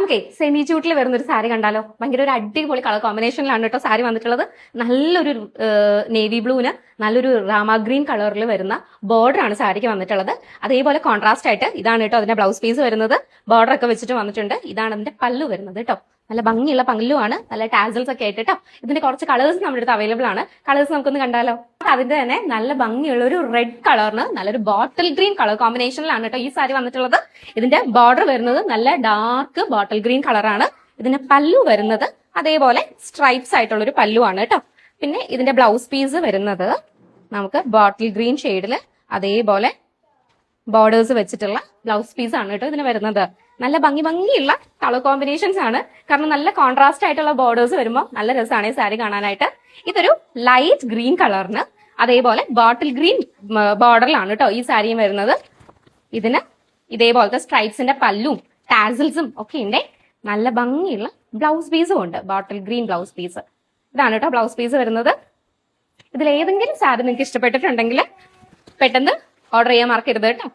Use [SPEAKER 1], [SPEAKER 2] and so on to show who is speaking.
[SPEAKER 1] നമുക്കേ സെമി ചൂട്ടിൽ വരുന്ന ഒരു സാരി കണ്ടാലോ? ഭയങ്കര ഒരു അടിപൊളി കളർ കോമ്പിനേഷനിലാണ് കേട്ടോ സാരി വന്നിട്ടുള്ളത്. നല്ലൊരു നേവി ബ്ലൂവിന് നല്ലൊരു രാമ ഗ്രീൻ കളറിൽ വരുന്ന ബോർഡർ ആണ് സാരിക്ക് വന്നിട്ടുള്ളത്. അതേപോലെ കോൺട്രാസ്റ്റ് ആയിട്ട് ഇതാണ് കേട്ടോ അതിന്റെ ബ്ലൗസ് പീസ് വരുന്നത്. ബോർഡർ ഒക്കെ വെച്ചിട്ട് വന്നിട്ടുണ്ട്. ഇതാണ് അതിന്റെ പല്ലു വരുന്നത് കേട്ടോ. നല്ല ഭംഗിയുള്ള പല്ലുവാണ്, നല്ല ടാസൽസ് ഒക്കെ ആയിട്ട് കേട്ടോ. ഇതിന്റെ കുറച്ച് കളേഴ്സ് നമ്മുടെ അടുത്ത് അവൈലബിൾ ആണ്. കളേഴ്സ് നമുക്കൊന്ന് കണ്ടാലോ? അതിന്റെ തന്നെ നല്ല ഭംഗിയുള്ള ഒരു റെഡ് കളറിന് നല്ലൊരു ബോട്ടിൽ ഗ്രീൻ കളർ കോമ്പിനേഷനിലാണ് കേട്ടോ ഈ സാരി വന്നിട്ടുള്ളത്. ഇതിന്റെ ബോർഡർ വരുന്നത് നല്ല ഡാർക്ക് ബോട്ടിൽ ഗ്രീൻ കളറാണ്. ഇതിന്റെ പല്ലു വരുന്നത് അതേപോലെ സ്ട്രൈപ്സ് ആയിട്ടുള്ള ഒരു പല്ലുവാണ് കേട്ടോ. പിന്നെ ഇതിന്റെ ബ്ലൗസ് പീസ് വരുന്നത് നമുക്ക് ബോട്ടിൽ ഗ്രീൻ ഷെയ്ഡില് അതേപോലെ ബോർഡേഴ്സ് വെച്ചിട്ടുള്ള ബ്ലൗസ് പീസ് ആണ് കേട്ടോ ഇതിന് വരുന്നത്. നല്ല ഭംഗിയുള്ള കളർ കോമ്പിനേഷൻസ് ആണ്. കാരണം നല്ല കോൺട്രാസ്റ്റ് ആയിട്ടുള്ള ബോർഡേഴ്സ് വരുമ്പോൾ നല്ല രസമാണ് ഈ സാരി കാണാനായിട്ട്. ഇതൊരു ലൈറ്റ് ഗ്രീൻ കളറിന് അതേപോലെ ബോട്ടിൽ ഗ്രീൻ ബോർഡറിലാണ് കേട്ടോ ഈ സാരിയും വരുന്നത്. ഇതിന് ഇതേപോലത്തെ സ്ട്രൈപ്സിന്റെ പല്ലും ടാസിൽസും ഒക്കെ ഉണ്ട്. നല്ല ഭംഗിയുള്ള ബ്ലൗസ് പീസും ഉണ്ട്, ബോട്ടിൽ ഗ്രീൻ ബ്ലൗസ് പീസ്. ഇതാണ് കേട്ടോ ബ്ലൗസ് പീസ് വരുന്നത്. ഇതിൽ ഏതെങ്കിലും സാരി നിങ്ങൾക്ക് ഇഷ്ടപ്പെട്ടിട്ടുണ്ടെങ്കിൽ പെട്ടെന്ന് ഓർഡർ ചെയ്യാൻ മറക്കരുത് കേട്ടോ.